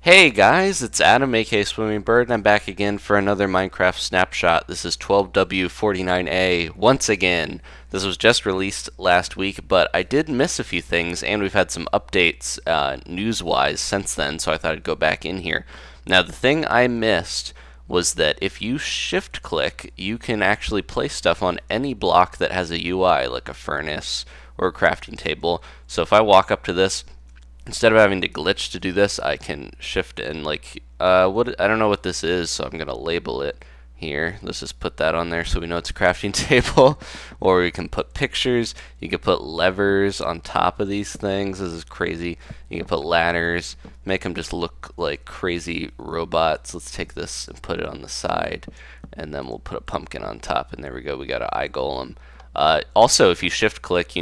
Hey guys, it's Adam, aka Swimming Bird, and I'm back again for another Minecraft Snapshot. This is 12W49A once again. This was just released last week, but I did miss a few things, and we've had some updates news-wise since then, so I thought I'd go back in here. Now, the thing I missed was that if you shift-click, you can actually place stuff on any block that has a UI, like a furnace or a crafting table. So if I walk up to this, instead of having to glitch to do this, I can shift and I don't know what this is, so I'm gonna label it here. Let's just put that on there so we know it's a crafting table. Or we can put pictures. You can put levers on top of these things. This is crazy. You can put ladders, make them just look like crazy robots. Let's take this and put it on the side, and then we'll put a pumpkin on top, and there we go. We got an eye golem. Also, if you shift click,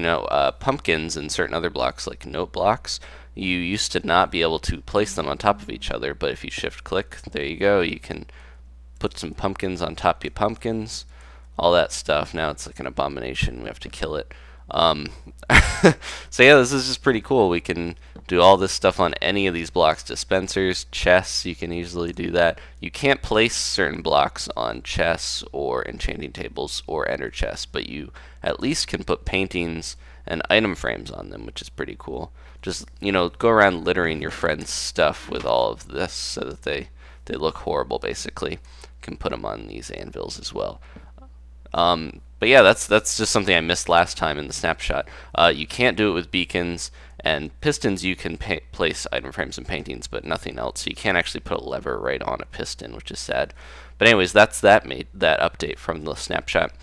pumpkins and certain other blocks like note blocks, you used to not be able to place them on top of each other, but if you shift click, there you go, you can put some pumpkins on top of your pumpkins, all that stuff. Now it's like an abomination, we have to kill it. So yeah, this is just pretty cool. We can do all this stuff on any of these blocks. Dispensers, chests, you can easily do that. You can't place certain blocks on chests or enchanting tables or ender chests, but you at least can put paintings and item frames on them, which is pretty cool. Just, go around littering your friends' stuff with all of this so that they look horrible, basically. You can put them on these anvils as well. But yeah, that's just something I missed last time in the snapshot. You can't do it with beacons, and pistons you can place item frames and paintings, but nothing else. So you can't actually put a lever right on a piston, which is sad. But anyways, that's that update from the snapshot.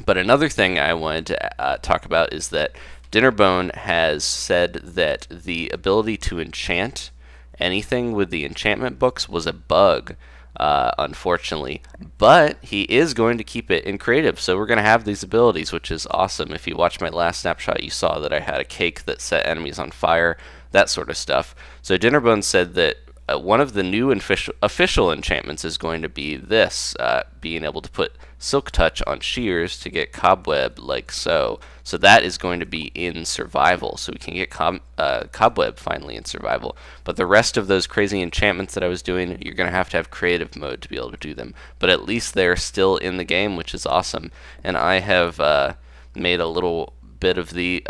But another thing I wanted to talk about is that Dinnerbone has said that the ability to enchant anything with the enchantment books was a bug, unfortunately. But he is going to keep it in creative, so we're going to have these abilities, which is awesome. If you watched my last snapshot, you saw that I had a cake that set enemies on fire, that sort of stuff. So Dinnerbone said that one of the new official enchantments is going to be this, being able to put Silk Touch on shears to get Cobweb like so. So that is going to be in survival, so we can get Cobweb finally in survival. But the rest of those crazy enchantments that I was doing, you're going to have creative mode to be able to do them. But at least they're still in the game, which is awesome. And I have made a little bit of the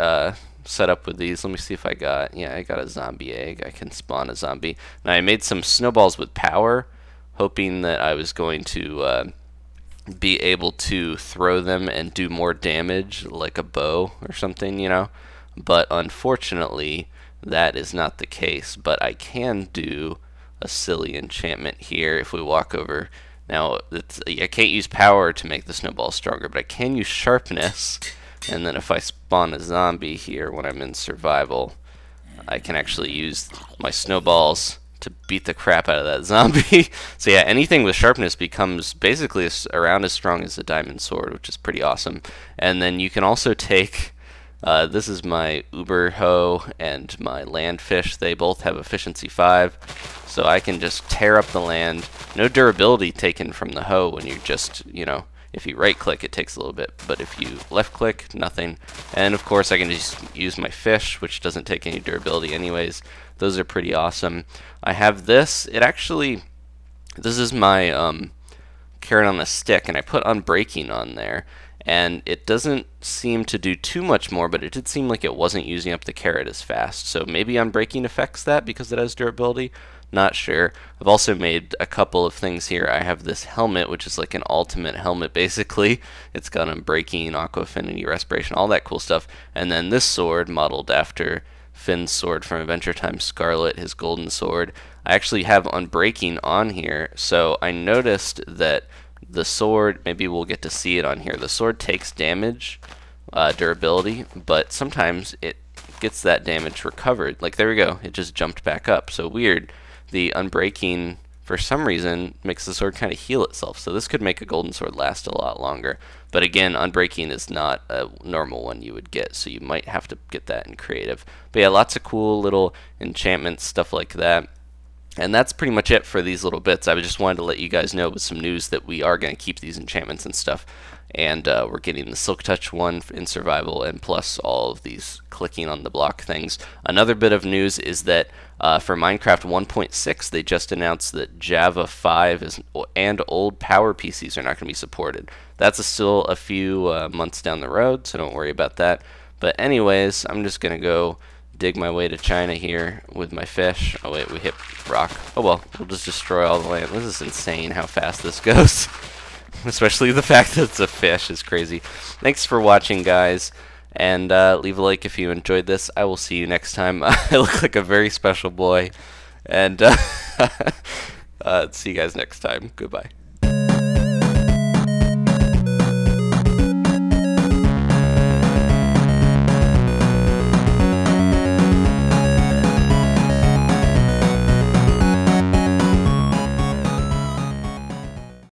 setup with these. Let me see if I got a zombie egg. I can spawn a zombie. Now I made some snowballs with power, hoping that I was going to be able to throw them and do more damage like a bow or something, but unfortunately that is not the case. But I can do a silly enchantment here if we walk over. Now I can't use power to make the snowballs stronger, but I can use sharpness. And then if I spawn a zombie here when I'm in survival, I can actually use my snowballs to beat the crap out of that zombie. So yeah, anything with sharpness becomes basically around as strong as a diamond sword, which is pretty awesome. And then you can also take, this is my Uber hoe and my landfish. They both have efficiency 5, so I can just tear up the land. No durability taken from the hoe when you're just, if you right click, it takes a little bit, but if you left click, nothing. And of course I can just use my fish, which doesn't take any durability anyways. Those are pretty awesome. I have this. This is my carrot on a stick, and I put unbreaking on there, and it doesn't seem to do too much more, but it did seem like it wasn't using up the carrot as fast. So maybe unbreaking affects that because it has durability. Not sure. I've also made a couple of things here. I have this helmet, which is like an ultimate helmet, basically. It's got unbreaking, aqua affinity, respiration, all that cool stuff. And then this sword, modeled after Finn's sword from Adventure Time Scarlet, his golden sword. I actually have unbreaking on here, so I noticed that the sword, maybe we'll get to see it on here, the sword takes damage, durability, but sometimes it gets that damage recovered. Like, there we go, it just jumped back up. So weird. The unbreaking, for some reason, makes the sword kind of heal itself. So this could make a golden sword last a lot longer. But again, unbreaking is not a normal one you would get, so you might have to get that in creative. But yeah, lots of cool little enchantments, stuff like that. And that's pretty much it for these little bits. I just wanted to let you guys know with some news that we are going to keep these enchantments and stuff. And we're getting the Silk Touch one in survival, and plus all of these clicking on the block things. Another bit of news is that for Minecraft 1.6, they just announced that Java 5 and old Power PCs are not going to be supported. That's still a few months down the road, so don't worry about that. But anyways, I'm just going to go dig my way to China here with my fish. Oh wait, we hit rock. Oh well, we'll just destroy all the land. This is insane how fast this goes. Especially the fact that it's a fish is crazy. Thanks for watching, guys, and leave a like if you enjoyed this. I will see you next time. I look like a very special boy, and see you guys next time. Goodbye.